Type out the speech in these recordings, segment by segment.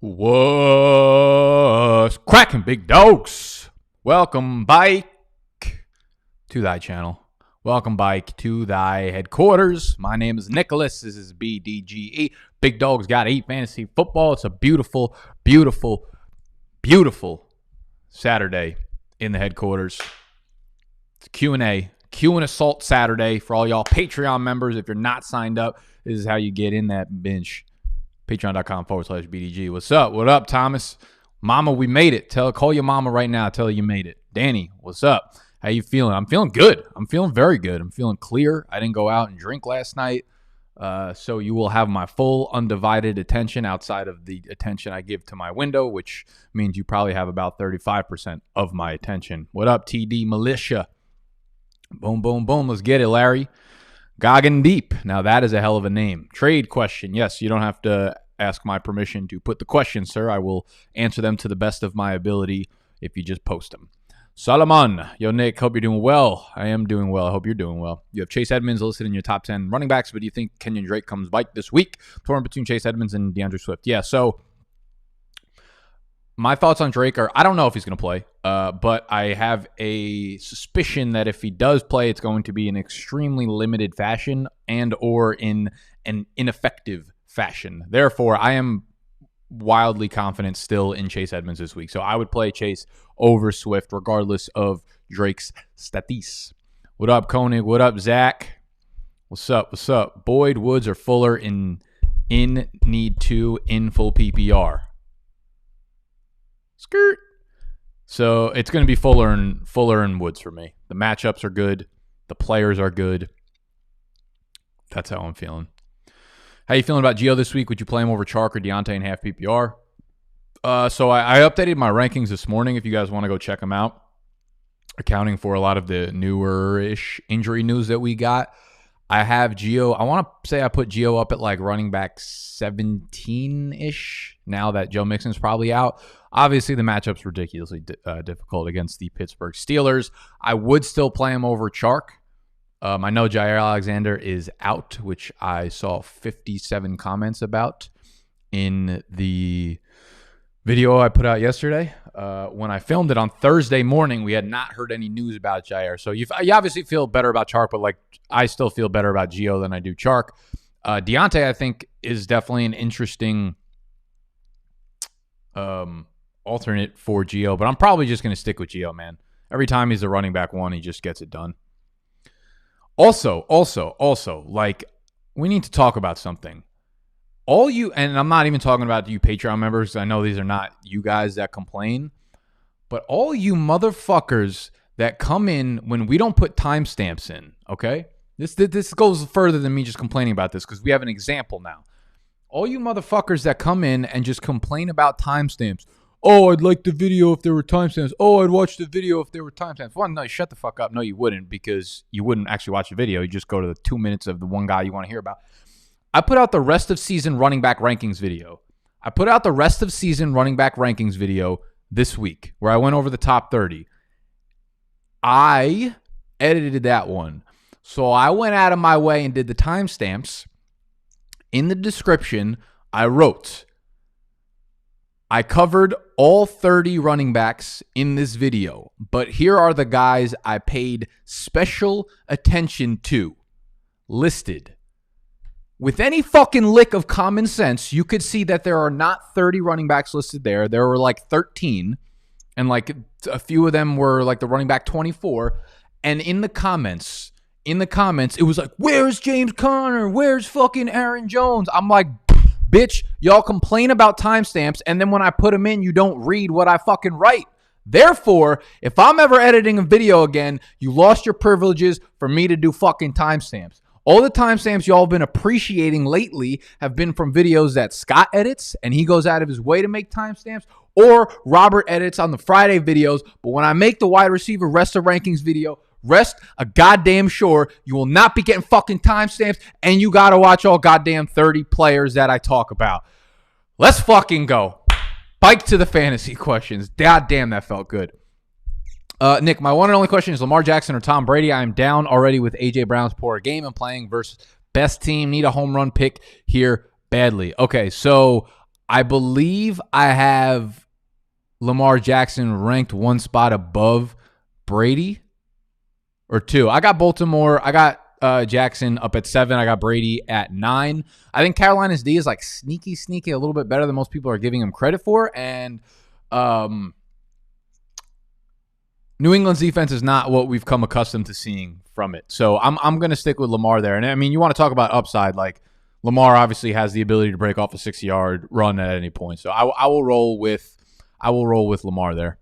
What's cracking, big dogs? Welcome, bike, to thy channel. Welcome, bike, to thy headquarters. My name is Nicholas. This is BDGE. Big Dogs Gotta Eat Fantasy Football. It's a beautiful, beautiful, beautiful Saturday in the headquarters. It's Q&A. Q and Assault Saturday for all y'all Patreon members. If you're not signed up, this is how you get in that bench. Patreon.com/BDG. What's up? What up, Thomas? Mama, we made it. Call your mama right now. Tell her you made it. Danny, what's up? How you feeling? I'm feeling good. I'm feeling very good. I'm feeling clear. I didn't go out and drink last night. So you will have my full undivided attention outside of the attention I give to my window, which means you probably have about 35% of my attention. What up, TD Militia? Boom, boom, boom. Let's get it, Larry. Goggin Deep. Now that is a hell of a name. Trade question. Yes, you don't have to ask my permission to put the question, sir. I will answer them to the best of my ability if you just post them. Solomon. Yo, Nick, hope you're doing well. I am doing well. I hope you're doing well. You have Chase Edmonds listed in your top 10 running backs, but do you think Kenyon Drake comes bike this week? Torn between Chase Edmonds and DeAndre Swift. Yeah, so my thoughts on Drake are, I don't know if he's going to play, but I have a suspicion that if he does play, it's going to be in extremely limited fashion and or in an ineffective fashion. Therefore, I am wildly confident still in Chase Edmonds this week. So I would play Chase over Swift regardless of Drake's status. What up, Koenig? What up, Zach? What's up? What's up? Boyd, Woods, or Fuller in need to in full PPR. Skirt. So it's going to be Fuller and Woods for me. The matchups are good. The players are good. That's how I'm feeling. How you feeling about Gio this week? Would you play him over Chark or Deontay in half PPR? So I updated my rankings this morning if you guys want to go check them out, accounting for a lot of the newer-ish injury news that we got. I have Gio. I want to say I put Gio up at like running back 17-ish now that Joe Mixon's probably out. Obviously, the matchup's ridiculously difficult against the Pittsburgh Steelers. I would still play him over Chark. I know Jair Alexander is out, which I saw 57 comments about in the video I put out yesterday. When I filmed it on Thursday morning, we had not heard any news about Jair. So you obviously feel better about Chark, but like I still feel better about Gio than I do Chark. Deontay, I think, is definitely an interesting alternate for Gio, but I'm probably just going to stick with Gio, man. Every time he's a running back one, he just gets it done. Also, like, we need to talk about something. All you, and I'm not even talking about you Patreon members, I know these are not you guys that complain, but all you motherfuckers that come in when we don't put timestamps in, okay? This goes further than me just complaining about this because we have an example now. All you motherfuckers that come in and just complain about timestamps. Oh, I'd like the video if there were timestamps. Oh, I'd watch the video if there were timestamps. Well, no, shut the fuck up. No, you wouldn't, because you wouldn't actually watch the video. You just go to the 2 minutes of the one guy you want to hear about. I put out the rest of season running back rankings video. This week where I went over the top 30. I edited that one. So I went out of my way and did the timestamps. In the description, I wrote, I covered all 30 running backs in this video, but here are the guys I paid special attention to. Listed. With any fucking lick of common sense, you could see that there are not 30 running backs listed there. There were like 13, and like a few of them were like the running back 24. And in the comments, it was like, where's James Conner? Where's fucking Aaron Jones? I'm like, bitch, y'all complain about timestamps, and then when I put them in, you don't read what I fucking write. Therefore, if I'm ever editing a video again, you lost your privileges for me to do fucking timestamps. All the timestamps y'all have been appreciating lately have been from videos that Scott edits, and he goes out of his way to make timestamps, or Robert edits on the Friday videos. But when I make the wide receiver rest of rankings video, rest a goddamn sure you will not be getting fucking timestamps, and you got to watch all goddamn 30 players that I talk about. Let's fucking go. Bike to the fantasy questions. God damn, that felt good. Nick, my one and only question is Lamar Jackson or Tom Brady. I am down already with A.J. Brown's poor game and playing versus best team. Need a home run pick here badly. Okay, so I believe I have Lamar Jackson ranked one spot above Brady or 2. I got Baltimore. I got Jackson up at 7. I got Brady at 9. I think Carolina's D is like sneaky, a little bit better than most people are giving him credit for. And New England's defense is not what we've come accustomed to seeing from it. So I'm going to stick with Lamar there. And I mean, you want to talk about upside, like Lamar obviously has the ability to break off a 60-yard run at any point. So I will roll with Lamar there.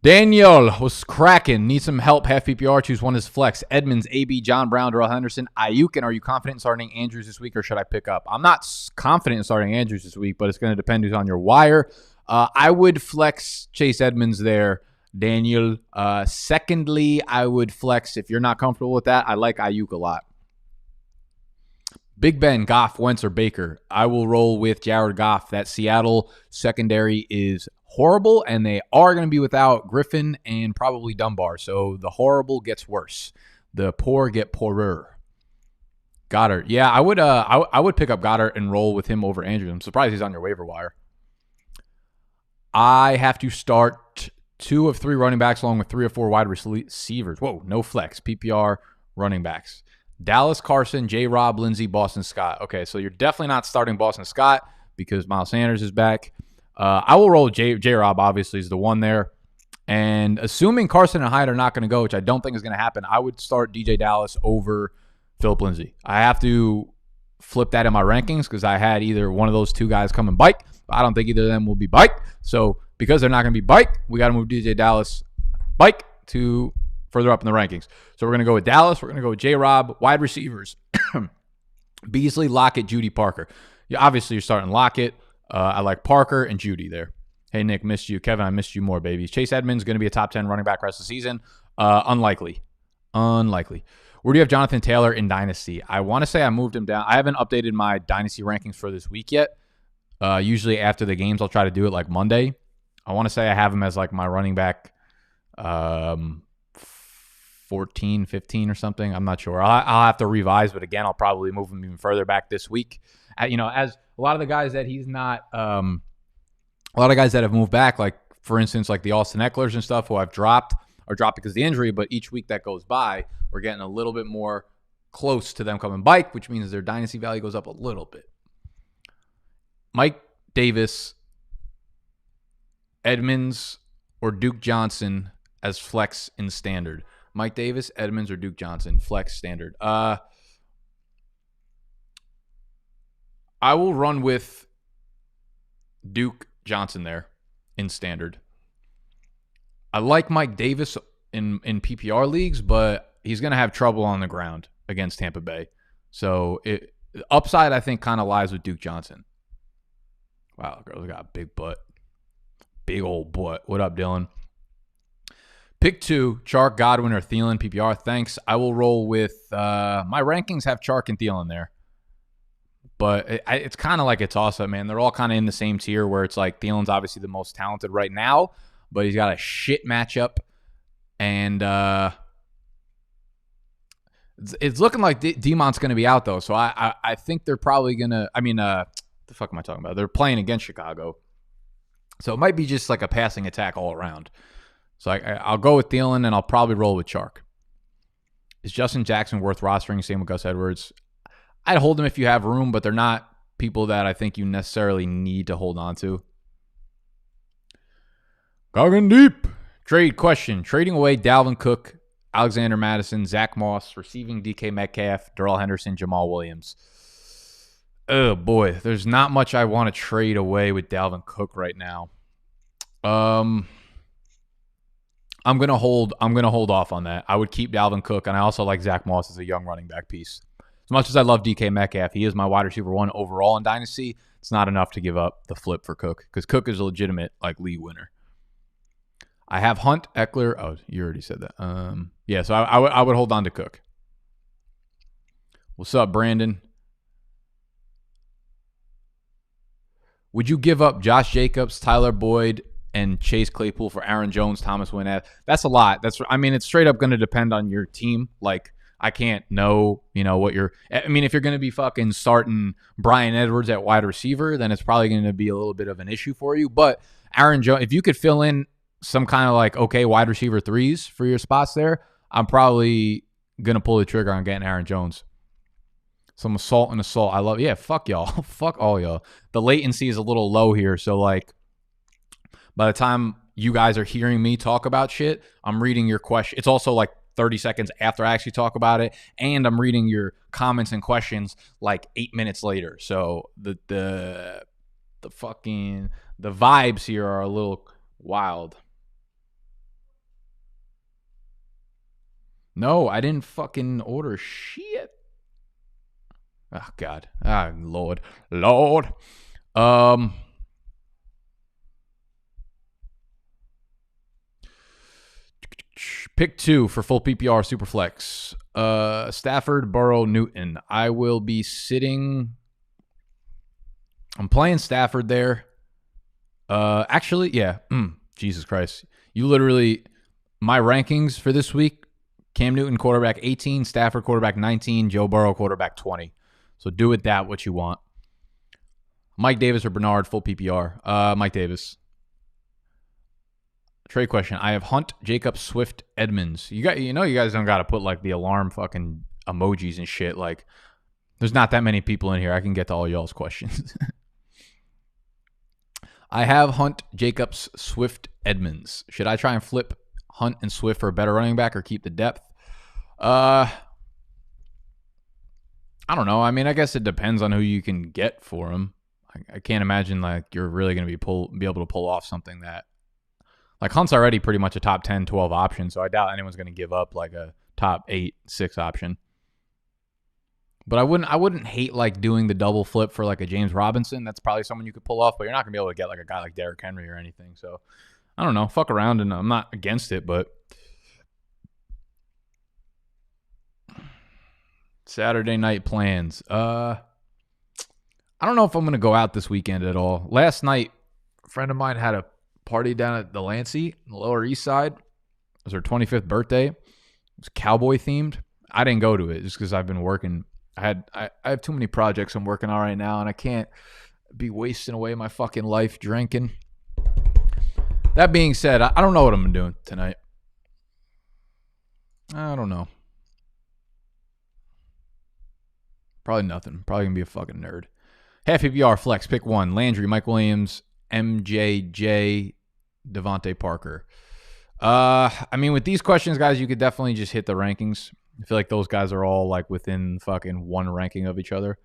Daniel was cracking. Need some help. Half PPR. Choose one as flex. Edmonds, AB, John Brown, Darrell Henderson, Ayuk. And are you confident in starting Andrews this week, or should I pick up? I'm not confident in starting Andrews this week, but it's going to depend who's on your wire. I would flex Chase Edmonds there, Daniel. Secondly, I would flex, if you're not comfortable with that, I like Ayuk a lot. Big Ben, Goff, Wentz, or Baker. I will roll with Jared Goff. That Seattle secondary is horrible, and they are going to be without Griffin and probably Dunbar. So the horrible gets worse. The poor get poorer. Goddard. Yeah, I would pick up Goddard and roll with him over Andrews. I'm surprised he's on your waiver wire. I have to start 2 of 3 running backs along with 3 or 4 wide receivers. Whoa, no flex. PPR running backs. Dallas, Carson, J-Rob, Lindsey, Boston Scott. Okay, so you're definitely not starting Boston Scott because Miles Sanders is back. I will roll J-Rob, obviously, is the one there. And assuming Carson and Hyde are not going to go, which I don't think is going to happen, I would start DJ Dallas over Philip Lindsay. I have to flip that in my rankings because I had either one of those 2 guys come and bike. But I don't think either of them will be bike. So because they're not going to be bike, we got to move DJ Dallas bike to further up in the rankings. So we're going to go with Dallas. We're going to go with J-Rob. Wide receivers. Beasley, Lockett, Judy, Parker. Yeah, obviously, you're starting Lockett. I like Parker and Judy there. Hey, Nick, missed you. Kevin, I missed you more, baby. Chase Edmonds going to be a top 10 running back rest of the season. Unlikely. Where do you have Jonathan Taylor in Dynasty? I want to say I moved him down. I haven't updated my Dynasty rankings for this week yet. Usually after the games, I'll try to do it like Monday. I want to say I have him as like my running back 14, 15 or something. I'm not sure. I'll have to revise, but again, I'll probably move him even further back this week. As a lot of the guys that he's not, a lot of guys that have moved back, like for instance, like the Austin Ecklers and stuff who I've dropped because of the injury, but each week that goes by, we're getting a little bit more close to them coming back, which means their dynasty value goes up a little bit. Mike Davis, Edmonds, or Duke Johnson as flex in standard. Mike Davis, Edmonds, or Duke Johnson, flex standard. I will run with Duke Johnson there in standard. I like Mike Davis in PPR leagues, but he's going to have trouble on the ground against Tampa Bay. So the upside, I think, kind of lies with Duke Johnson. Wow, girl's got a big butt. Big old butt. What up, Dylan? Pick 2, Chark, Godwin, or Thielen, PPR. Thanks. I will roll with my rankings have Chark and Thielen there. But it's kind of like a toss-up, man. They're all kind of in the same tier where it's like Thielen's obviously the most talented right now, but he's got a shit matchup. And it's looking like Demont's going to be out, though. So I think they're probably going to – the fuck am I talking about? They're playing against Chicago. So it might be just like a passing attack all around. So I'll go with Thielen, and I'll probably roll with Chark. Is Justin Jackson worth rostering? Same with Gus Edwards. I'd hold them if you have room, but they're not people that I think you necessarily need to hold on to. Goggin deep. Trade question. Trading away Dalvin Cook, Alexander Madison, Zach Moss, receiving DK Metcalf, Darrell Henderson, Jamal Williams. Oh, boy. There's not much I want to trade away with Dalvin Cook right now. I'm gonna hold off on that. I would keep Dalvin Cook, and I also like Zach Moss as a young running back piece. As much as I love DK Metcalf, he is my wide receiver 1 overall in Dynasty. It's not enough to give up the flip for Cook because Cook is a legitimate league winner. I have Hunt, Eckler. Oh, you already said that. Yeah, so I would hold on to Cook. What's up, Brandon? Would you give up Josh Jacobs, Tyler Boyd, and Chase Claypool for Aaron Jones, Thomas Winnett? That's a lot. It's straight up going to depend on your team. Like, I can't know, what you're. I mean, if you're going to be fucking starting Bryan Edwards at wide receiver, then it's probably going to be a little bit of an issue for you. But Aaron Jones, if you could fill in some kind of like, okay, wide receiver 3s for your spots there, I'm probably going to pull the trigger on getting Aaron Jones. Some assault and assault. I love, fuck y'all. Fuck all y'all. The latency is a little low here. So, like, by the time you guys are hearing me talk about shit, I'm reading your question. It's also like 30 seconds after I actually talk about it. And I'm reading your comments and questions like 8 minutes later. So, the vibes here are a little wild. No, I didn't fucking order shit. Oh, God. Ah, Lord. Pick 2 for full PPR Superflex. Stafford, Burrow, Newton. I will be sitting. I'm playing Stafford there. Actually, yeah. Jesus Christ. You literally, my rankings for this week, Cam Newton quarterback 18, Stafford quarterback 19, Joe Burrow quarterback 20. So do with that what you want. Mike Davis or Bernard, full PPR. Mike Davis. Trade question. I have Hunt, Jacobs, Swift, Edmonds. You guys don't got to put like the alarm fucking emojis and shit. Like, there's not that many people in here. I can get to all y'all's questions. I have Hunt, Jacobs, Swift, Edmonds. Should I try and flip Hunt and Swift for a better running back or keep the depth? I don't know. I mean, I guess it depends on who you can get for him. I can't imagine like you're really going to be able to pull off something that, like, Hunt's already pretty much a top 10, 12 option, so I doubt anyone's going to give up like a top 8, 6 option. But I wouldn't hate like doing the double flip for like a James Robinson. That's probably someone you could pull off, but you're not going to be able to get like a guy like Derrick Henry or anything. So I don't know. Fuck around, and I'm not against it, but Saturday night plans. I don't know if I'm going to go out this weekend at all. Last night, a friend of mine had a party down at the Lancey, the Lower East Side. It was her 25th birthday. It was cowboy themed. I didn't go to it just because I've been working. I have too many projects I'm working on right now, and I can't be wasting away my fucking life drinking. That being said, I don't know what I'm doing tonight. I don't know. Probably nothing. Probably going to be a fucking nerd. Half PPR flex. Pick 1. Landry, Mike Williams, MJJ, Devontae Parker. I mean, with these questions, guys, you could definitely just hit the rankings. I feel like those guys are all like within fucking one ranking of each other.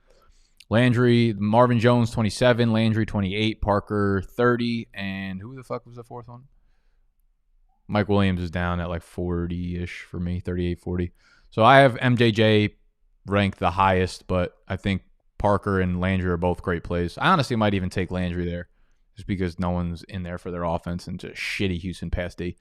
Landry, Marvin Jones, 27. Landry, 28. Parker, 30. And who the fuck was the fourth one? Mike Williams is down at like 40-ish for me, 38, 40. So I have MJJ ranked the highest, but I think Parker and Landry are both great plays. I honestly might even take Landry there just because no one's in there for their offense and just shitty Houston pass D.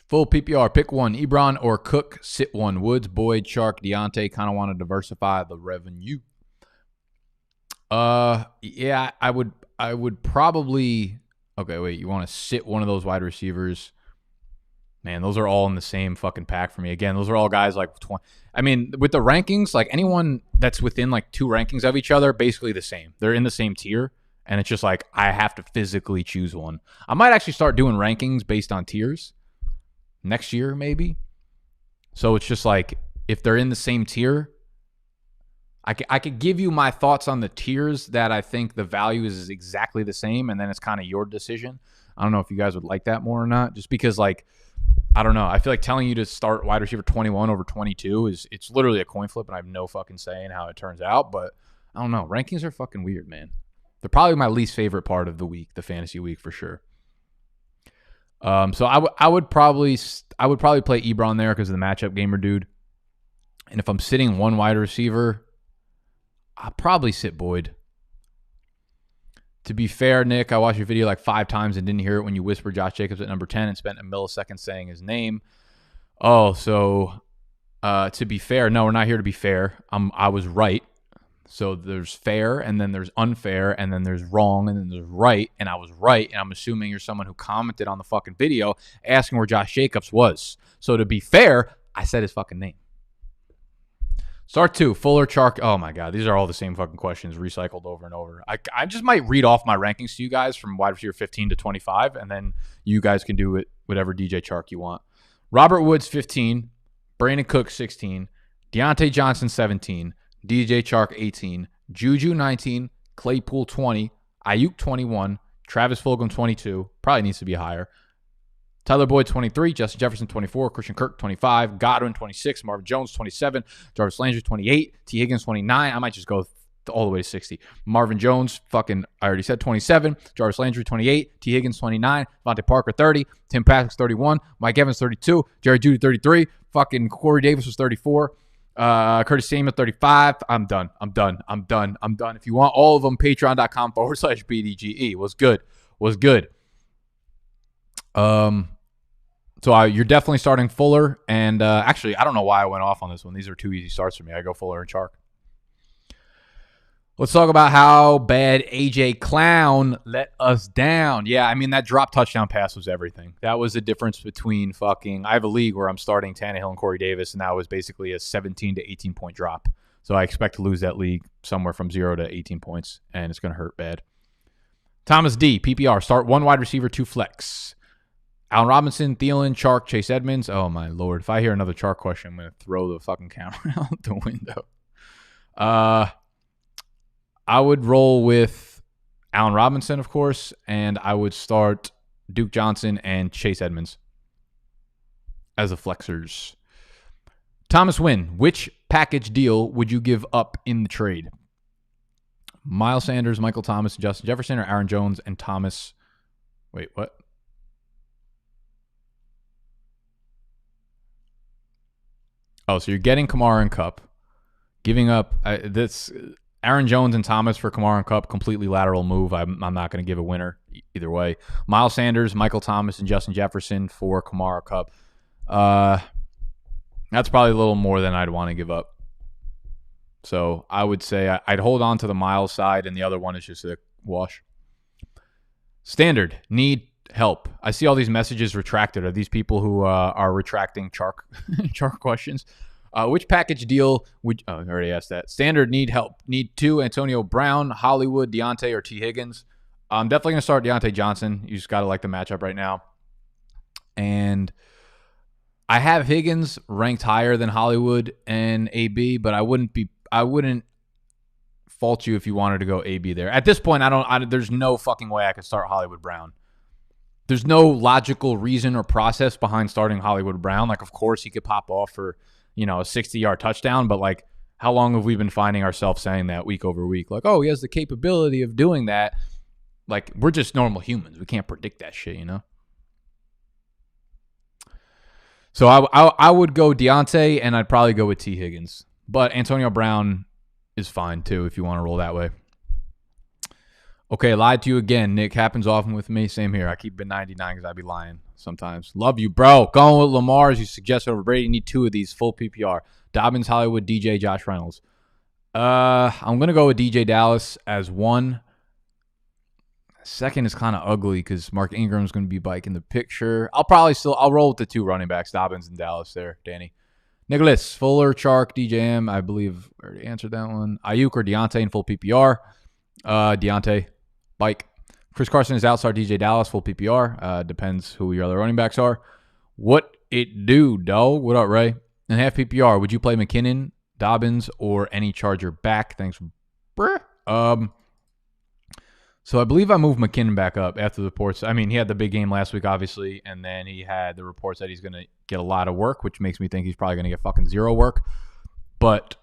Full PPR, pick 1. Ebron or Cook, sit 1. Woods, Boyd, Chark, Deontay. Kind of want to diversify the revenue. Yeah, I would probably. Okay, wait. You want to sit one of those wide receivers? Man, those are all in the same fucking pack for me. Again, those are all guys like 20. I mean, with the rankings, like anyone that's within like 2 rankings of each other, basically the same. They're in the same tier, and it's just like I have to physically choose one. I might actually start doing rankings based on tiers next year, maybe. So it's just like if they're in the same tier, I could give you my thoughts on the tiers that I think the value is exactly the same, and then it's kind of your decision. I don't know if you guys would like that more or not, just because like. I don't know. I feel like telling you to start wide receiver 21 over 22 it's literally a coin flip, and I have no fucking say in how it turns out. But I don't know. Rankings are fucking weird, man. They're probably my least favorite part of the week, the fantasy week for sure. So I would probably play Ebron there because of the matchup gamer dude. And if I'm sitting one wide receiver, I'll probably sit Boyd. To be fair, Nick, I watched your video like 5 times and didn't hear it when you whispered Josh Jacobs at number 10 and spent a millisecond saying his name. Oh, so to be fair, no, we're not here to be fair. I was right. So there's fair, and then there's unfair, and then there's wrong, and then there's right. And I was right, and I'm assuming you're someone who commented on the fucking video asking where Josh Jacobs was. So to be fair, I said his fucking name. Start 2, Fuller, Chark. Oh my God, these are all the same fucking questions recycled over and over. I just might read off my rankings to you guys from wide receiver 15 to 25, and then you guys can do it whatever DJ Chark you want. Robert Woods 15, Brandon Cook 16, Deontay Johnson 17, DJ Chark 18, Juju 19, Claypool 20, Ayuk 21, Travis Fulgham 22, probably needs to be higher. Tyler Boyd 23, Justin Jefferson 24, Christian Kirk 25, Godwin 26, Marvin Jones 27, Jarvis Landry 28, T. Higgins 29. I might just go all the way to 60. Marvin Jones, I already said 27, Jarvis Landry 28, T. Higgins 29, Devontae Parker 30, Tim Patrick 31, Mike Evans 32, Jerry Jeudy 33, fucking Corey Davis was 34. Curtis Samuel 35. I'm done. If you want all of them, patreon.com/BDGE. Was good. So you're definitely starting Fuller. And actually, I don't know why I went off on this one. These are 2 easy starts for me. I go Fuller and Chark. Let's talk about how bad A.J. Clown let us down. Yeah, I mean, that drop touchdown pass was everything. That was the difference between I have a league where I'm starting Tannehill and Corey Davis, and that was basically a 17 to 18-point drop. So I expect to lose that league somewhere from 0 to 18 points, and it's going to hurt bad. Thomas D, PPR, start 1 wide receiver, 2 flex. Allen Robinson, Thielen, Chark, Chase Edmonds. Oh, my Lord. If I hear another Chark question, I'm going to throw the fucking camera out the window. I would roll with Allen Robinson, of course, and I would start Duke Johnson and Chase Edmonds as the flexers. Thomas Wynn, which package deal would you give up in the trade? Miles Sanders, Michael Thomas, Justin Jefferson, or Aaron Jones and Thomas? Wait, what? Oh, so you're getting Kamara and Kupp, giving up this Aaron Jones and Thomas for Kamara and Kupp, completely lateral move. I'm not going to give a winner either way. Miles Sanders, Michael Thomas, and Justin Jefferson for Kamara Kupp. That's probably a little more than I'd want to give up. So I would say I'd hold on to the Miles side, and the other one is just a wash. Standard, need help. I see all these messages retracted. Are these people who are retracting Chark questions? Which package deal would... Oh, I already asked that. Standard, need help. Need 2, Antonio Brown, Hollywood, Deontay, or T. Higgins. I'm definitely going to start Deontay Johnson. You just got to like the matchup right now. And I have Higgins ranked higher than Hollywood and AB, but I wouldn't fault you if you wanted to go AB there. At this point, there's no fucking way I could start Hollywood Brown. There's no logical reason or process behind starting Hollywood Brown. Like, of course, he could pop off for, a 60-yard touchdown, but like, how long have we been finding ourselves saying that week over week? Like, oh, he has the capability of doing that. Like, we're just normal humans. We can't predict that shit, So I would go Deontay, and I'd probably go with T. Higgins. But Antonio Brown is fine, too, if you want to roll that way. Okay, lied to you again. Nick, happens often with me. Same here. I keep it 99 because I be lying sometimes. Love you, bro. Going with Lamar, as you suggested over Brady. You need 2 of these, full PPR. Dobbins, Hollywood, DJ, Josh Reynolds. I'm going to go with DJ Dallas as 1. Second is kind of ugly because Mark Ingram's going to be biking the picture. I'll roll with the 2 running backs, Dobbins and Dallas there, Danny. Nicholas, Fuller, Chark, DJM. I believe I already answered that one. Ayuk or Deontay in full PPR. Deontay, bike. Chris Carson is out. Start DJ Dallas, full PPR. Depends who your other running backs are. What it do, dog? What up, Ray? And half PPR, would you play McKinnon, Dobbins, or any Charger back? Thanks, bruh. So I believe I moved McKinnon back up after the reports. I mean, he had the big game last week, obviously, and then he had the reports that he's going to get a lot of work, which makes me think he's probably going to get fucking 0 work. But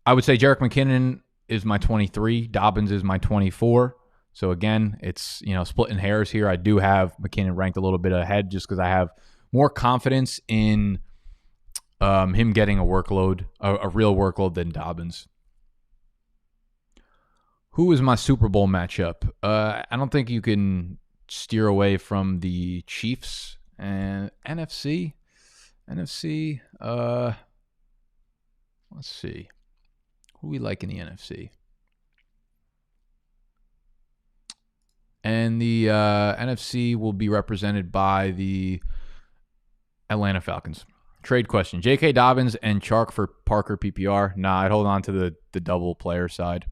I would say Jerick McKinnon is my 23. Dobbins is my 24. So again, it's, splitting hairs here. I do have McKinnon ranked a little bit ahead just because I have more confidence in him getting a workload, a real workload than Dobbins. Who is my Super Bowl matchup? I don't think you can steer away from the Chiefs and NFC. Let's see. Who do we like in the NFC? And the NFC will be represented by the Atlanta Falcons. Trade question. J.K. Dobbins and Chark for Parker PPR. Nah, I'd hold on to the double player side.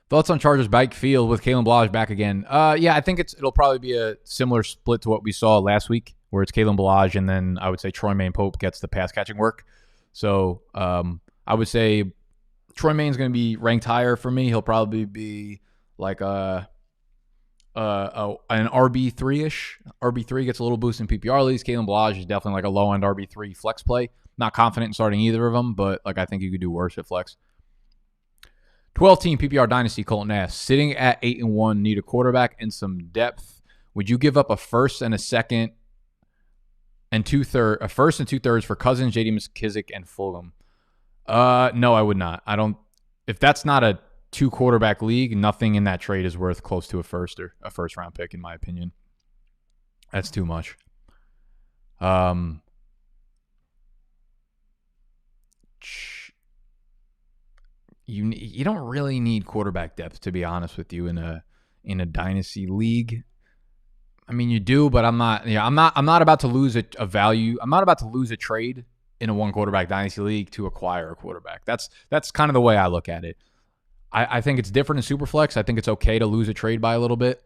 Thoughts on Chargers backfield with Kalen Ballage back again? Yeah, I think it'll probably be a similar split to what we saw last week, where it's Kalen Ballage and then I would say Troy Maine Pope gets the pass catching work. So I would say Troy Main's going to be ranked higher for me. He'll probably be like an RB3-ish. RB3 gets a little boost in PPR leagues. Kalen Ballage is definitely like a low-end RB3 flex play. Not confident in starting either of them, but like I think you could do worse at flex. 12-team PPR dynasty, Colton asks, sitting at 8-1, need a quarterback and some depth. Would you give up a first and a second and a first and 2/3 for Cousins, J.D. McKissic, and Fulgham? No, I would not. I don't. If that's not a 2-quarterback league, nothing in that trade is worth close to a first or a first-round pick, in my opinion. That's too much. You don't really need quarterback depth, to be honest with you, in a dynasty league. I mean, you do, but I'm not about to lose a value. I'm not about to lose a trade in a 1-quarterback dynasty league to acquire a quarterback. That's kind of the way I look at it. I think it's different in Superflex. I think it's okay to lose a trade by a little bit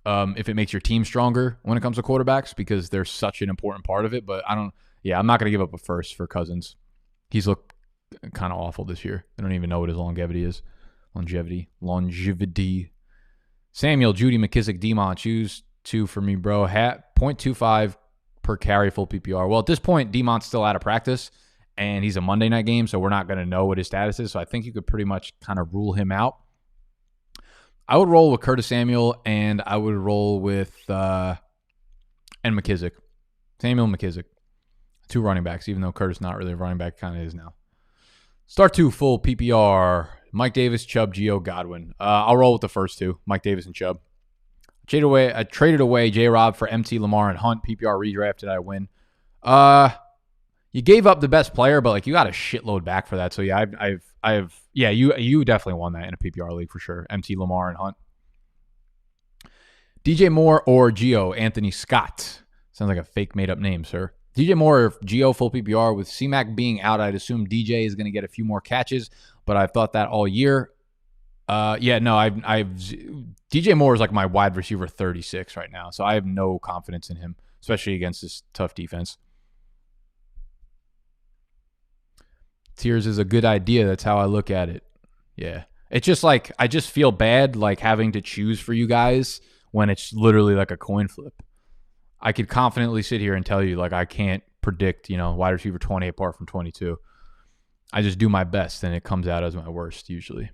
if it makes your team stronger when it comes to quarterbacks, because they're such an important part of it. But I'm not going to give up a first for Cousins. He's looked kind of awful this year. I don't even know what his longevity is. Longevity. Samuel, Judy, McKissic, Demont. Choose 2 for me, bro. 0.25 per carry full PPR. Well, at this point, Demont's still out of practice, and he's a Monday night game, so we're not going to know what his status is. So I think you could pretty much kind of rule him out. I would roll with Curtis Samuel, and I would roll with and McKissic. Samuel and McKissic. 2 running backs, even though Curtis not really a running back, kind of is now. Start 2 full PPR. Mike Davis, Chubb, Gio, Godwin. I'll roll with the first 2, Mike Davis and Chubb. I traded away J-Rob for MT, Lamar, and Hunt. PPR redrafted. I win. You gave up the best player, but like you got a shitload back for that. So yeah, you definitely won that in a PPR league for sure. MT, Lamar, and Hunt. DJ Moore or Gio, Anthony Scott. Sounds like a fake made up name, sir. DJ Moore or Gio full PPR. With C-Mac being out, I'd assume DJ is going to get a few more catches, but I've thought that all year. DJ Moore is like my wide receiver 36 right now, so I have no confidence in him, especially against this tough defense. Tiers is a good idea. That's how I look at it. Yeah. It's just like, I just feel bad like having to choose for you guys when it's literally like a coin flip. I could confidently sit here and tell you like I can't predict, wide receiver 20 apart from 22. I just do my best and it comes out as my worst usually.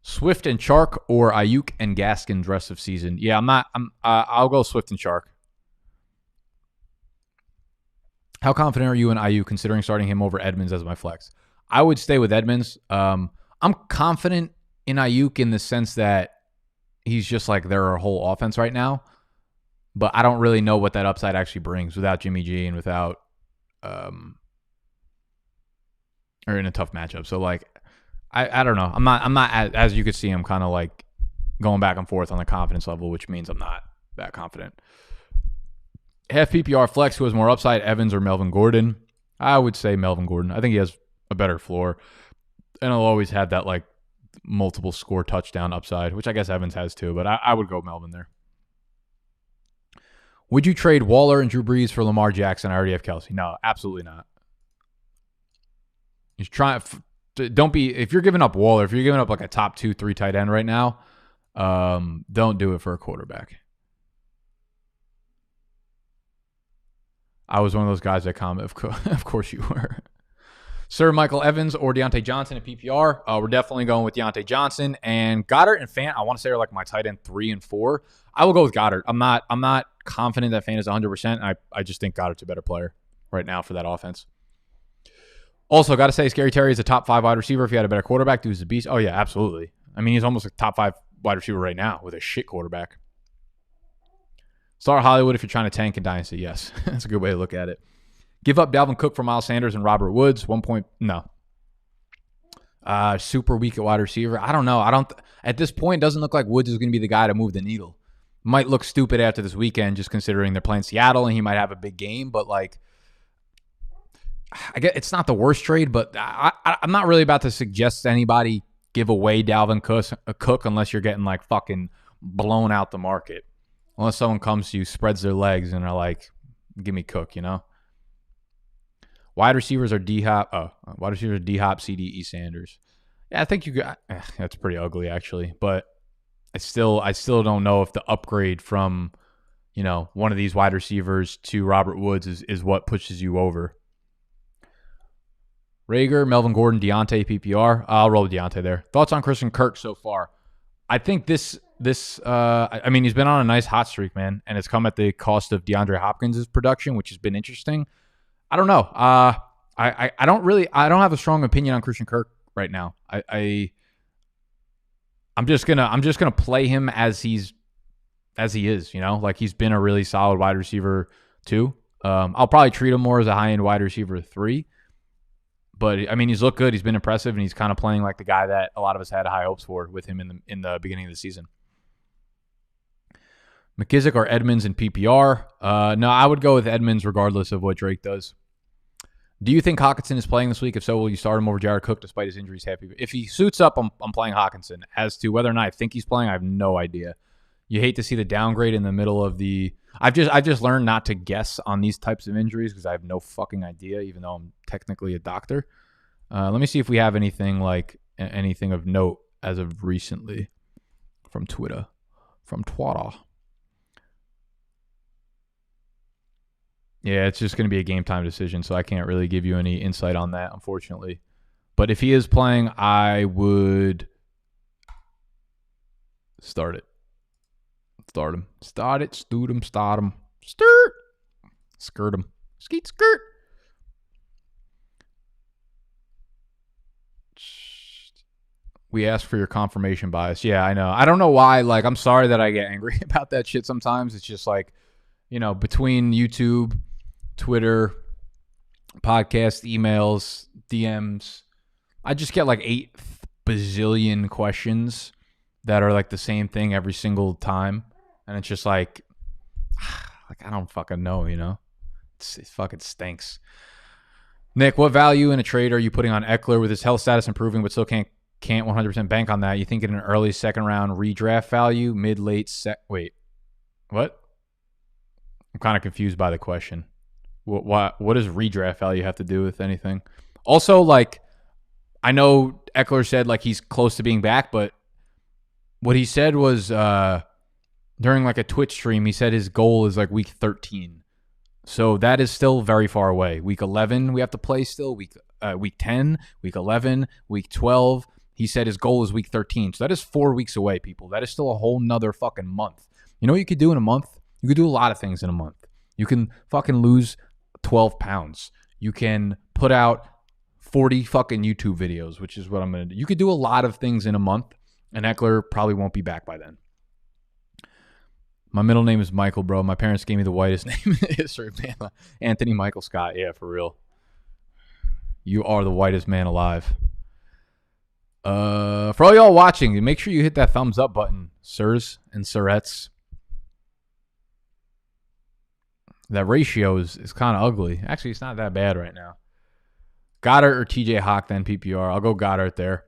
Swift and Chark or Ayuk and Gaskins rest of season? Yeah, I'll go Swift and Chark. How confident are you in Ayuk considering starting him over Edmonds as my flex? I would stay with Edmonds. I'm confident in Ayuk in the sense that he's just like their whole offense right now. But I don't really know what that upside actually brings without Jimmy G and without or in a tough matchup. So like I don't know. I'm not as you could see, I'm kind of like going back and forth on the confidence level, which means I'm not that confident. Half PPR flex, who has more upside, Evans or Melvin Gordon? I would say Melvin Gordon. I think he has a better floor. And he'll always have that like multiple score touchdown upside, which I guess Evans has too, but I would go Melvin there. Would you trade Waller and Drew Brees for Lamar Jackson? I already have Kelsey. No, absolutely not. If you're giving up Waller, if you're giving up like a top 2-3 tight end right now, don't do it for a quarterback. I was one of those guys that comment. Of course you were. Sir Michael Evans or Deontay Johnson at PPR. We're definitely going with Deontay Johnson. And Goddard and Fant, I want to say, are like my tight end 3 and 4. I will go with Goddard. I'm not confident that Fant is 100%. I just think Goddard's a better player right now for that offense. Also, got to say, Scary Terry is a top 5 wide receiver. If he had a better quarterback, dude's a beast. Oh, yeah, absolutely. I mean, he's almost a top 5 wide receiver right now with a shit quarterback. Start Hollywood if you're trying to tank in Dynasty. Yes, that's a good way to look at it. Give up Dalvin Cook for Miles Sanders and Robert Woods. No. Super weak at wide receiver. I don't know. At this point, it doesn't look like Woods is going to be the guy to move the needle. Might look stupid after this weekend, just considering they're playing Seattle and he might have a big game. But like, I get it's not the worst trade, but I'm not really about to suggest anybody give away Dalvin Cook unless you're getting like fucking blown out the market. Unless someone comes to you, spreads their legs, and are like, "Give me Cook," you know. Wide receivers are D-Hop. Wide receivers are D-Hop, CDE, Sanders. Yeah, I think you got. That's pretty ugly, actually. But I still don't know if the upgrade from, one of these wide receivers to Robert Woods is what pushes you over. Rager, Melvin Gordon, Deontay, PPR. I'll roll with Deontay there. Thoughts on Christian Kirk so far? I think he's been on a nice hot streak, man, and it's come at the cost of DeAndre Hopkins' production, which has been interesting. I don't know. I don't have a strong opinion on Christian Kirk right now. I'm just gonna play him as he is, like he's been a really solid wide receiver too. I'll probably treat him more as a high-end wide receiver 3. But I mean, he's looked good. He's been impressive, and he's kind of playing like the guy that a lot of us had high hopes for with him in the beginning of the season. McKissick or Edmonds in PPR? No, I would go with Edmonds regardless of what Drake does. Do you think Hockenson is playing this week? If so, will you start him over Jared Cook despite his injuries? If he suits up, I'm playing Hockenson. As to whether or not I think he's playing, I have no idea. You hate to see the downgrade in the middle of the. I've just learned not to guess on these types of injuries because I have no fucking idea, even though I'm technically a doctor. Let me see if we have anything of note as of recently from Twitter. Yeah, it's just going to be a game time decision, so I can't really give you any insight on that, unfortunately. But if he is playing, I would start it. Start him. Start it. Stoot him. Start him. Skirt. Skirt him. Skeet skirt. We asked for your confirmation bias. Yeah, I know. I don't know why. Like, I'm sorry that I get angry about that shit sometimes. It's just like, between YouTube, Twitter, podcast, emails, DMs, I just get like 8 bazillion questions that are like the same thing every single time. And it's just like I don't fucking know, it fucking stinks. Nick, what value in a trade are you putting on Eckler with his health status improving, but still can't 100% bank on that? You think in an early second round redraft value, mid-late wait, what? I'm kind of confused by the question. What does redraft value have to do with anything? Also, like, I know Eckler said like he's close to being back, but what he said was during like a Twitch stream, he said his goal is like week 13. So that is still very far away. Week 11 we have to play still. Week 10, week 11, week 12. He said his goal is week 13. So that is 4 weeks away, people. That is still a whole nother fucking month. You know what you could do in a month? You could do a lot of things in a month. You can fucking lose 12 pounds. You can put out 40 fucking YouTube videos, which is what I'm going to do. You could do a lot of things in a month, and Eckler probably won't be back by then. My middle name is Michael, bro. My parents gave me the whitest name in history, man. Anthony Michael Scott. Yeah, for real. You are the whitest man alive. For all y'all watching, make sure you hit that thumbs up button, sirs and sirettes. That ratio is kind of ugly. Actually, it's not that bad right now. Goddard or TJ Hawk, then PPR. I'll go Goddard there.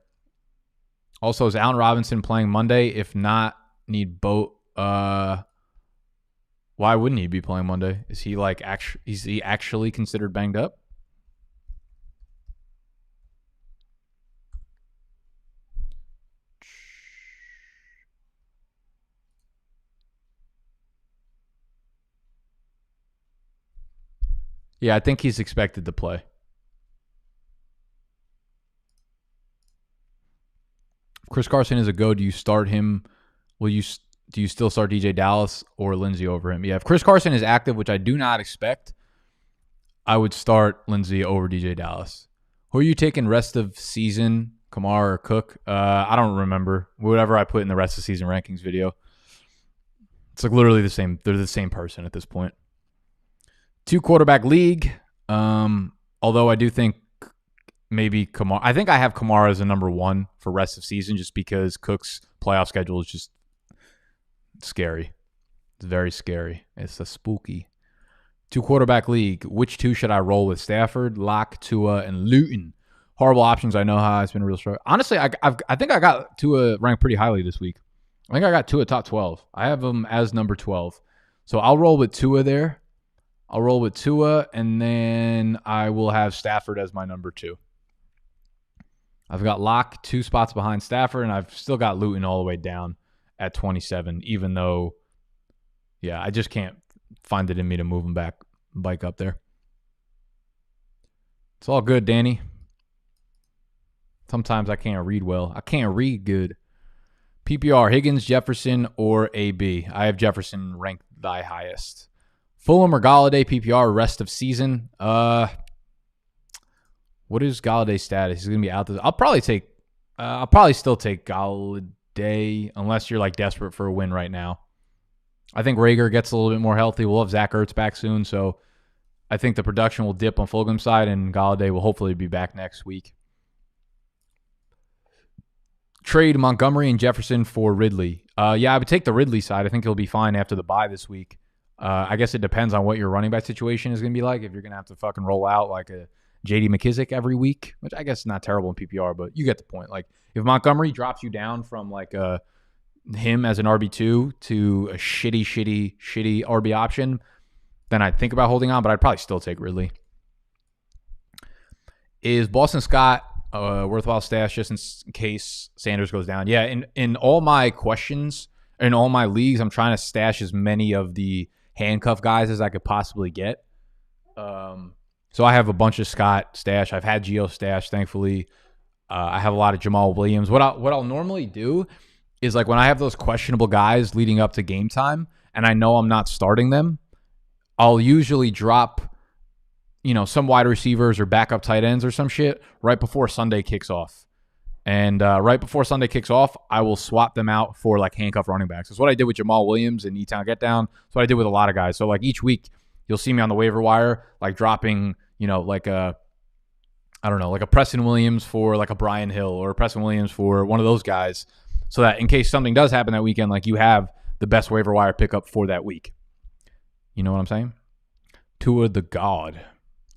Also, is Allen Robinson playing Monday? If not, need both. Why wouldn't he be playing Monday? Is he actually considered banged up? Yeah, I think he's expected to play. If Chris Carson is a go, do you start him? Do you still start DJ Dallas or Lindsey over him? Yeah, if Chris Carson is active, which I do not expect, I would start Lindsey over DJ Dallas. Who are you taking rest of season, Kamara or Cook? I don't remember. Whatever I put in the rest of season rankings video. It's like literally the same. They're the same person at this point. 2 quarterback league. Although I do think maybe Kamara. I think I have Kamara as a number 1 for rest of season just because Cook's playoff schedule is just scary. It's very scary. It's a spooky. 2-quarterback league. Which 2 should I roll with? Stafford, Locke, Tua, and Luton. Horrible options. I know how it's been a real struggle. Honestly, I think I got Tua ranked pretty highly this week. I think I got Tua top 12. I have him as number 12. So I'll roll with Tua there. I'll roll with Tua, and then I will have Stafford as my number 2. I've got Locke 2 spots behind Stafford, and I've still got Luton all the way down at 27, even though, I just can't find it in me to move him bike up there. It's all good, Danny. Sometimes I can't read well. I can't read good. PPR, Higgins, Jefferson, or AB. I have Jefferson ranked thy highest. Fulham or Galladay, PPR, rest of season. What is Galladay's status? He's gonna be out. I'll probably still take Galladay unless you're like desperate for a win right now. I think Rager gets a little bit more healthy. We'll have Zach Ertz back soon, so I think the production will dip on Fulham's side, and Galladay will hopefully be back next week. Trade Montgomery and Jefferson for Ridley. I would take the Ridley side. I think he'll be fine after the bye this week. I guess it depends on what your running back situation is going to be like. If you're going to have to fucking roll out like a J.D. McKissick every week, which I guess is not terrible in PPR, but you get the point. Like if Montgomery drops you down from like him as an RB2 to a shitty RB option, then I'd think about holding on, but I'd probably still take Ridley. Is Boston Scott worthwhile stash just in case Sanders goes down? Yeah, in all my questions, in all my leagues, I'm trying to stash as many of the handcuff guys as I could possibly get. So I have a bunch of Scott stash. I've had Gio stash, thankfully. I have a lot of Jamal Williams. What I'll normally do is like when I have those questionable guys leading up to game time and I know I'm not starting them, I'll usually drop, some wide receivers or backup tight ends or some shit right before Sunday kicks off. And right before Sunday kicks off, I will swap them out for like handcuff running backs. That's what I did with Jamal Williams and E-Town Get Down. That's what I did with a lot of guys. So like each week, you'll see me on the waiver wire, like dropping, like a Preston Williams for like a Brian Hill or a Preston Williams for one of those guys, so that in case something does happen that weekend, like you have the best waiver wire pickup for that week. You know what I'm saying? Tua the God.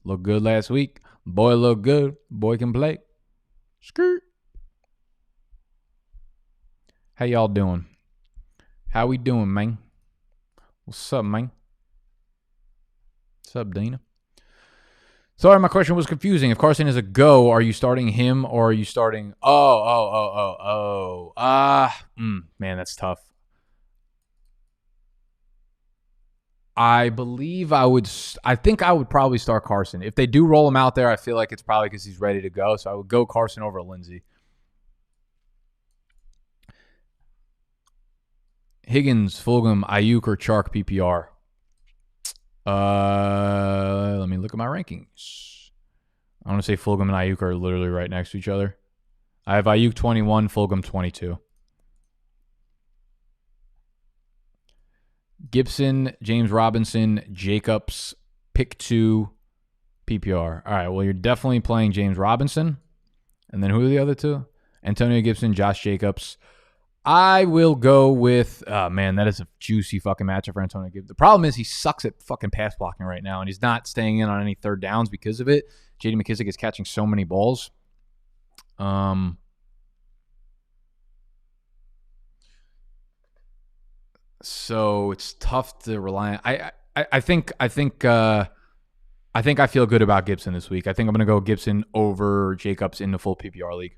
Looked good last week. Boy looked good. Boy can play. Skirt. How y'all doing? How we doing, man? What's up, man? What's up, Dana? Sorry, my question was confusing. If Carson is a go, are you starting him or are you starting... Man, that's tough. I believe I think I would probably start Carson. If they do roll him out there, I feel like it's probably because he's ready to go. So I would go Carson over Lindsey. Higgins, Fulgham, Ayuk, or Chark PPR? Let me look at my rankings. I want to say Fulgham and Ayuk are literally right next to each other. I have Ayuk 21, Fulgham 22. Gibson, James Robinson, Jacobs, pick 2, PPR. All right, well, you're definitely playing James Robinson. And then who are the other two? Antonio Gibson, Josh Jacobs. I will go with, that is a juicy fucking matchup for Antonio Gibson. The problem is he sucks at fucking pass blocking right now, and he's not staying in on any third downs because of it. J.D. McKissick is catching so many balls. So it's tough to rely on. I think I feel good about Gibson this week. I think I'm going to go Gibson over Jacobs in the full PPR league.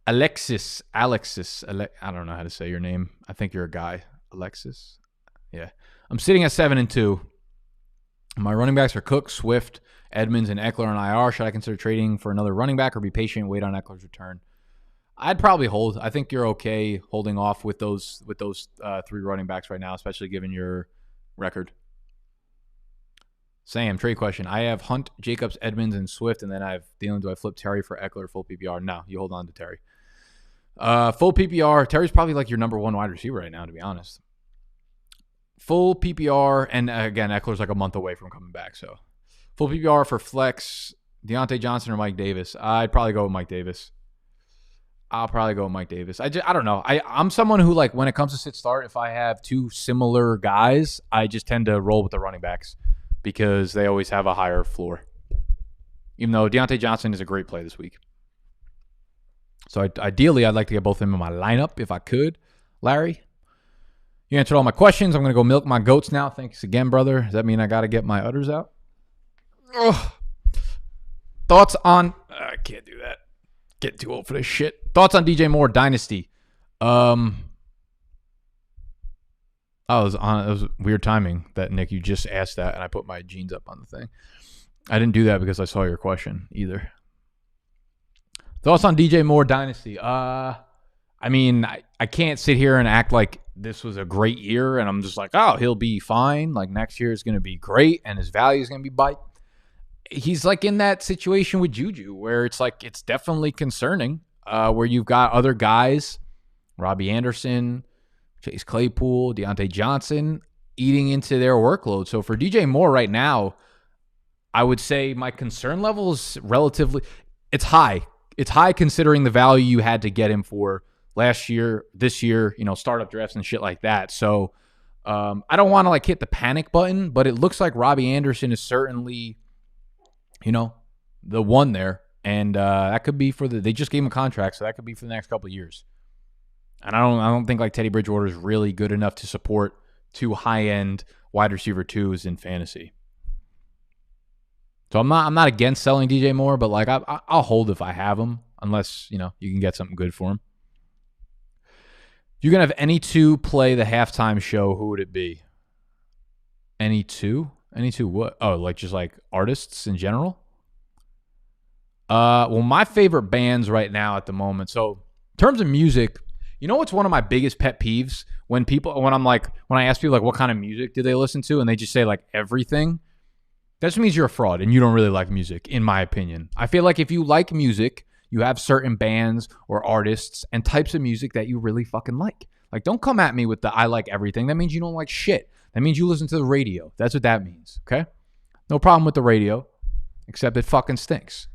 Alexis, I don't know how to say your name. I think you're a guy. Alexis. Yeah. I'm sitting at 7-2. My running backs are Cook, Swift, Edmonds, and Eckler on IR. Should I consider trading for another running back or be patient and wait on Eckler's return? I'd probably hold. I think you're okay holding off with those 3 running backs right now, especially given your record. Sam, trade question. I have Hunt, Jacobs, Edmonds, and Swift, and then I have Thielen. Do I flip Terry for Eckler full PPR? No, you hold on to Terry. Full PPR. Terry's probably like your number 1 wide receiver right now, to be honest. Full PPR, and again, Eckler's like a month away from coming back, so Full PPR for flex, Deontay Johnson or Mike Davis. I'd probably go with Mike Davis. I'll probably go with Mike Davis. I don't know. I'm someone who, like, when it comes to sit start, if I have two similar guys, I just tend to roll with the running backs because they always have a higher floor. Even though Deontay Johnson is a great play this week. So ideally, I'd like to get both of them in my lineup if I could. Larry, you answered all my questions. I'm going to go milk my goats now. Thanks again, brother. Does that mean I got to get my udders out? Ugh. Thoughts on... I can't do that. Getting too old for this shit. Thoughts on DJ Moore Dynasty? It was weird timing that, Nick, you just asked that, and I put my jeans up on the thing. I didn't do that because I saw your question either. Thoughts on DJ Moore Dynasty? I mean, I can't sit here and act like this was a great year, and I'm just like, oh, he'll be fine. Like, next year is going to be great, and his value is going to be bite. He's like in that situation with Juju where it's like it's definitely concerning where you've got other guys, Robbie Anderson, Chase Claypool, Deontay Johnson, eating into their workload. So for DJ Moore right now, I would say my concern level is relatively – it's high. It's high considering the value you had to get him for last year, this year, startup drafts and shit like that. So I don't want to like hit the panic button, but it looks like Robbie Anderson is certainly – the one there. And that could be they just gave him a contract, so that could be for the next couple of years. And I don't think like Teddy Bridgewater is really good enough to support two high-end wide receiver twos in fantasy. So I'm not against selling DJ Moore, but like I'll hold if I have him, unless, you can get something good for him. If you can have any two play the halftime show, who would it be? Any two? Any two what? Oh, like just like artists in general? Well, my favorite bands right now at the moment. So in terms of music, what's one of my biggest pet peeves? When I ask people like what kind of music do they listen to, and they just say like everything, that just means you're a fraud and you don't really like music, in my opinion. I feel like if you like music, you have certain bands or artists and types of music that you really fucking like. Like, don't come at me with the I like everything. That means you don't like shit. That means you listen to the radio. That's what that means, okay? No problem with the radio, except it fucking stinks.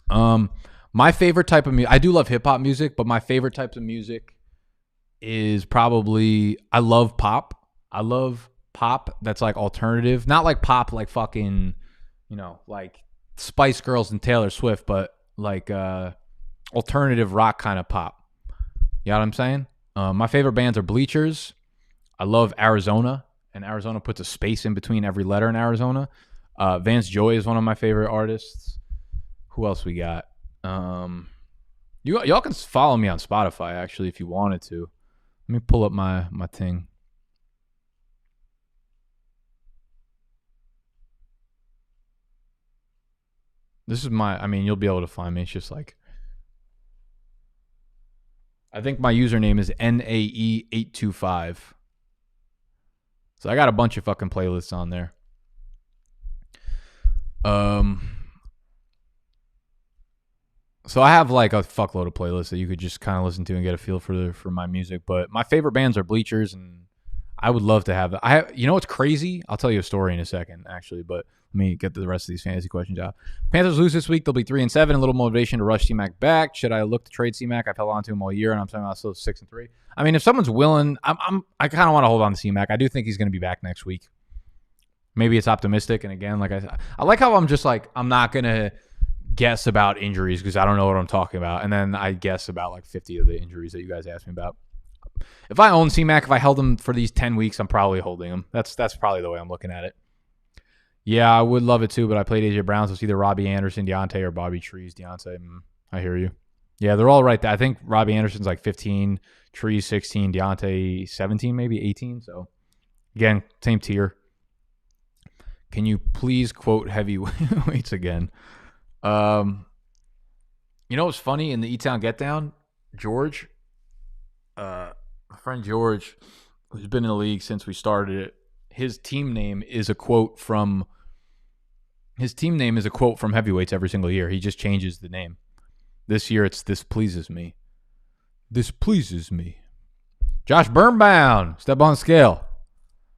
My favorite type of music, I do love hip-hop music, but my favorite types of music is probably, I love pop. I love pop that's like alternative. Not like pop like fucking, like Spice Girls and Taylor Swift, but like alternative rock kind of pop. You know what I'm saying? My favorite bands are Bleachers. I love Arizona, and Arizona puts a space in between every letter in Arizona. Vance Joy is one of my favorite artists. Who else we got? Y'all can follow me on Spotify, actually, if you wanted to. Let me pull up my thing. This is you'll be able to find me. It's just like, I think my username is NAE825. So I got a bunch of fucking playlists on there. So I have like a fuckload of playlists that you could just kind of listen to and get a feel for my music. But my favorite bands are Bleachers, and I would love to have that. What's crazy? I'll tell you a story in a second, actually. But let me get the rest of these fantasy questions out. Panthers lose this week. They'll be 3-7. A little motivation to rush C-Mac back. Should I look to trade C-Mac? I've held on to him all year, and I'm talking about still 6-3. I mean, if someone's willing, I kind of want to hold on to C-Mac. I do think he's going to be back next week. Maybe it's optimistic. And again, like I like how I'm just like, I'm not going to guess about injuries because I don't know what I'm talking about. And then I guess about like 50 of the injuries that you guys asked me about. If I own C-Mac, if I held him for these 10 weeks, I'm probably holding him. That's probably the way I'm looking at it. Yeah, I would love it too, but I played AJ Brown, so it's either Robbie Anderson, Deontay, or Bobby Trees, Deontay. I hear you. Yeah, they're all right there. I think Robbie Anderson's like 15, Trees 16, Deontay 17, maybe 18. So, again, same tier. Can you please quote heavyweights again? You know what's funny in the E-Town Get Down? George, my friend George, who's been in the league since we started it, his team name is a quote from heavyweights every single year. He just changes the name. This year it's This Pleases Me. This pleases me. Josh Birnbaum, step on scale.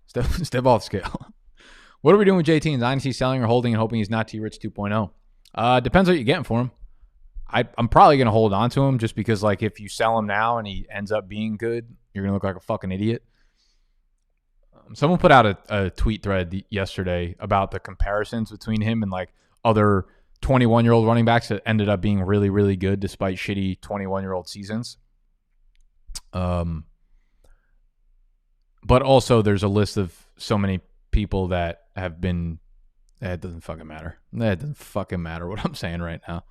Step off scale. What are we doing with JT and Dynasty, selling or holding and hoping he's not T-Rich 2.0? Depends what you're getting for him. I'm probably going to hold on to him just because, like, if you sell him now and he ends up being good, you're going to look like a fucking idiot. Someone put out a tweet thread yesterday about the comparisons between him and, like, other 21-year-old running backs that ended up being really, really good despite shitty 21-year-old seasons. But also there's a list of so many people that have been – that doesn't fucking matter. That doesn't fucking matter what I'm saying right now.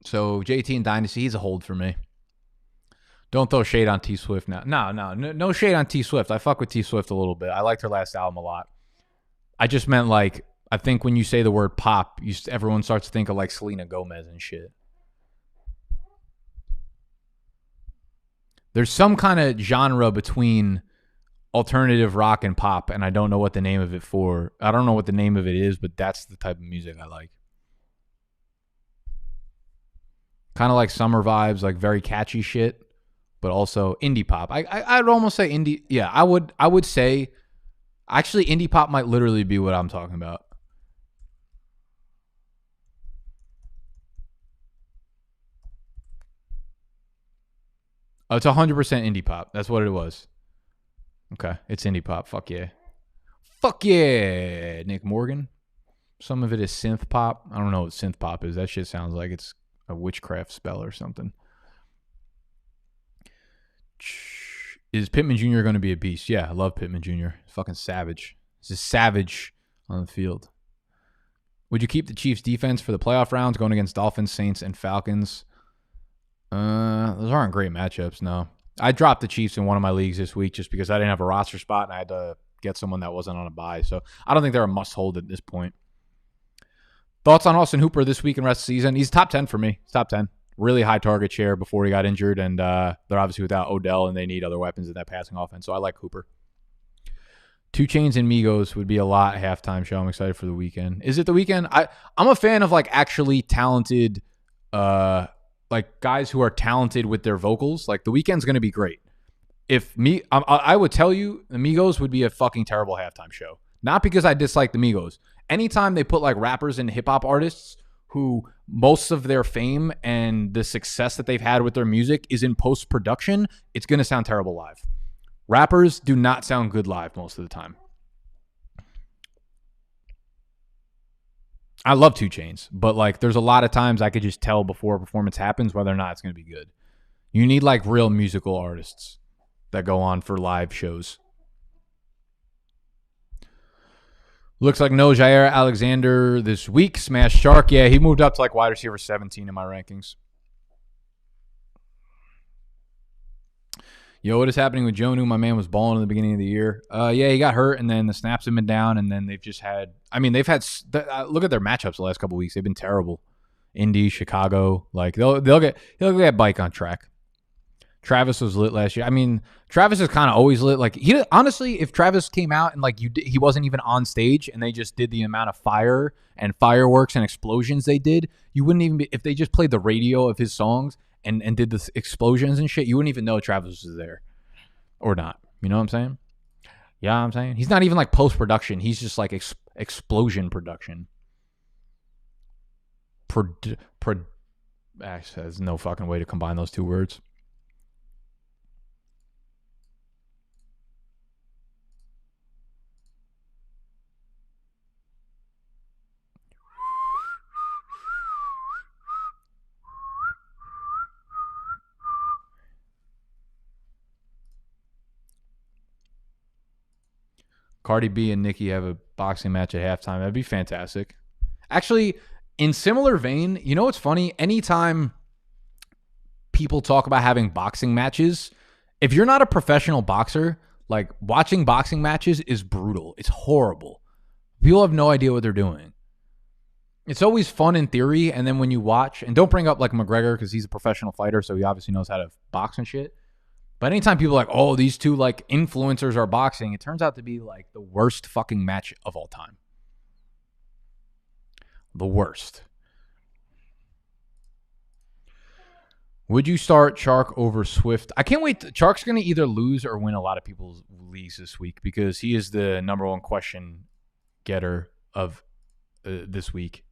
So JT and Dynasty, he's a hold for me. Don't throw shade on T Swift now. No shade on T Swift. I fuck with T Swift a little bit. I liked her last album a lot. I just meant, like, I think when you say the word pop, everyone starts to think of, like, Selena Gomez and shit. There's some kind of genre between alternative rock and pop, and I don't know what the name of it for. I don't know what the name of it is, but that's the type of music I like. Kind of like summer vibes, like very catchy shit, but also indie pop. I'd almost say indie. Yeah, I would say actually indie pop might literally be what I'm talking about. Oh, it's 100% indie pop. That's what it was. Okay, it's indie pop. Fuck yeah. Fuck yeah, Nick Morgan. Some of it is synth pop. I don't know what synth pop is. That shit sounds like it's a witchcraft spell or something. Is Pittman Jr. going to be a beast? Yeah, I love Pittman Jr. Fucking savage. He's a savage on the field. Would you keep the Chiefs defense for the playoff rounds going against Dolphins, Saints, and Falcons? Those aren't great matchups, no. I dropped the Chiefs in one of my leagues this week just because I didn't have a roster spot and I had to get someone that wasn't on a bye. So I don't think they're a must-hold at this point. Thoughts on Austin Hooper this week and rest of the season? He's top 10 for me. He's top 10. Really high target share before he got injured, and they're obviously without Odell, and they need other weapons in that passing offense. So I like Hooper. 2 Chainz and Migos would be a lot halftime show. I'm excited for the weekend. Is it the weekend? I'm a fan of, like, actually talented, like, guys who are talented with their vocals. Like, the weekend's going to be great. I would tell you the Migos would be a fucking terrible halftime show. Not because I dislike the Migos. Anytime they put, like, rappers and hip-hop artists who most of their fame and the success that they've had with their music is in post-production, it's going to sound terrible live. Rappers do not sound good live most of the time. I love 2 Chainz, but, like, there's a lot of times I could just tell before a performance happens whether or not it's going to be good. You need, like, real musical artists that go on for live shows. Looks like no Jair Alexander this week. Smash Shark. Yeah, he moved up to, like, wide receiver 17 in my rankings. Yo, what is happening with Jonnu? My man was balling in the beginning of the year. Yeah, he got hurt, and then the snaps have been down, and then they've just had – I mean, they've had look at their matchups the last couple of weeks. They've been terrible. Indy, Chicago. Like, he'll get Bike on track. Travis was lit last year. I mean, Travis is kind of always lit. Like, honestly, if Travis came out and, like, he wasn't even on stage and they just did the amount of fire and fireworks and explosions they did, you wouldn't even be – if they just played the radio of his songs and did the explosions and shit, you wouldn't even know Travis was there or not. You know what I'm saying? Yeah, I'm saying? He's not even, like, post-production. He's just, like, explosion production. Actually, there's no fucking way to combine those two words. Cardi B and Nicki have a boxing match at halftime. That'd be fantastic. Actually, in similar vein, you know what's funny? Anytime people talk about having boxing matches, if you're not a professional boxer, like, watching boxing matches is brutal. It's horrible. People have no idea what they're doing. It's always fun in theory, and then when you watch, and don't bring up, like, McGregor because he's a professional fighter, so he obviously knows how to box and shit. But anytime people are like, oh, these two, like, influencers are boxing, it turns out to be, like, the worst fucking match of all time. The worst. Would you start Chark over Swift? I can't wait. Chark's going to either lose or win a lot of people's leagues this week because he is the number one question getter of this week.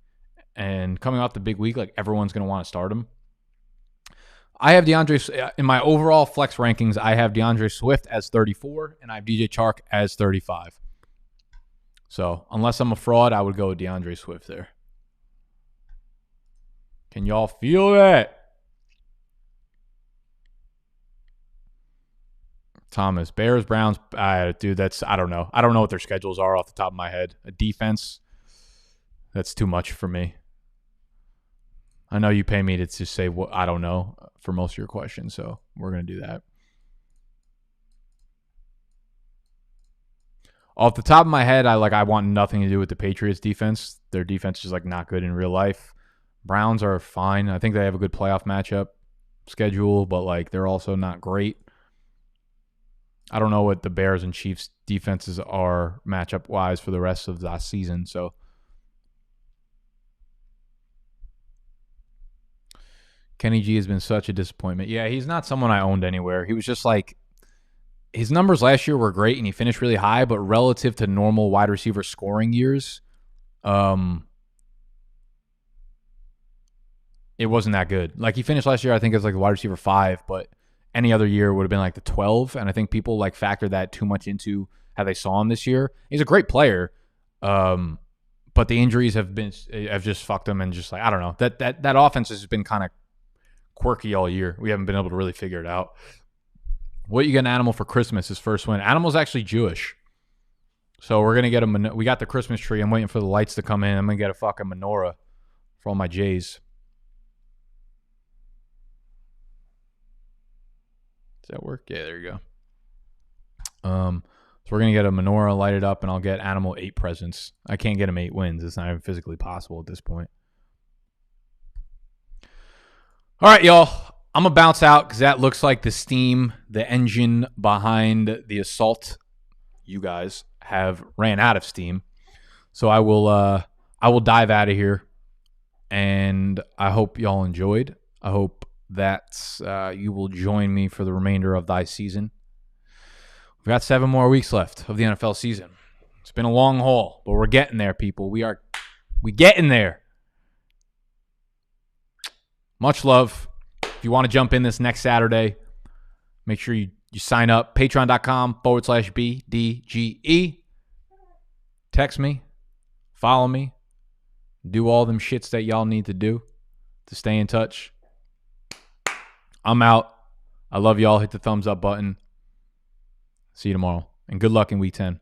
And coming off the big week, like everyone's going to want to start him. I have DeAndre in my overall flex rankings. I have DeAndre Swift as 34, and I have DJ Chark as 35. So unless I'm a fraud, I would go with DeAndre Swift there. Can y'all feel that? Thomas, Bears, Browns. Dude, that's I don't know. I don't know what their schedules are off the top of my head. A defense, that's too much for me. I know you pay me to just say what I don't know for most of your questions, so we're going to do that. Off the top of my head, I want nothing to do with the Patriots defense. Their defense is like not good in real life. Browns are fine. I think they have a good playoff matchup schedule, but like they're also not great. I don't know what the Bears and Chiefs defenses are matchup wise for the rest of the season, so Kenny G has been such a disappointment. Yeah, he's not someone I owned anywhere. He was just like, his numbers last year were great and he finished really high, but relative to normal wide receiver scoring years, it wasn't that good. Like he finished last year, I think it was like the wide receiver 5, but any other year would have been like the 12. And I think people like factor that too much into how they saw him this year. He's a great player. But the injuries have just fucked him and just like, I don't know. That offense has been kind of quirky all year. We haven't been able to really figure it out. What you get an Animal for Christmas? His first win. Animal's actually Jewish, so we're gonna get we got the Christmas tree. I'm waiting for the lights to come in. I'm gonna get a fucking menorah for all my J's. Does that work? Yeah, there you go. So we're gonna get a menorah lighted up, and I'll get Animal 8 presents. I can't get him 8 wins. It's not even physically possible at this point. All right, y'all. I'm going to bounce out because that looks like the steam, the engine behind the assault, you guys have ran out of steam. So I will dive out of here, and I hope y'all enjoyed. I hope that you will join me for the remainder of thy season. We've got 7 more weeks left of the NFL season. It's been a long haul, but we're getting there, people. We getting there. Much love. If you want to jump in this next Saturday, make sure you sign up. Patreon.com/BDGE. Text me. Follow me. Do all them shits that y'all need to do to stay in touch. I'm out. I love y'all. Hit the thumbs up button. See you tomorrow. And good luck in week 10.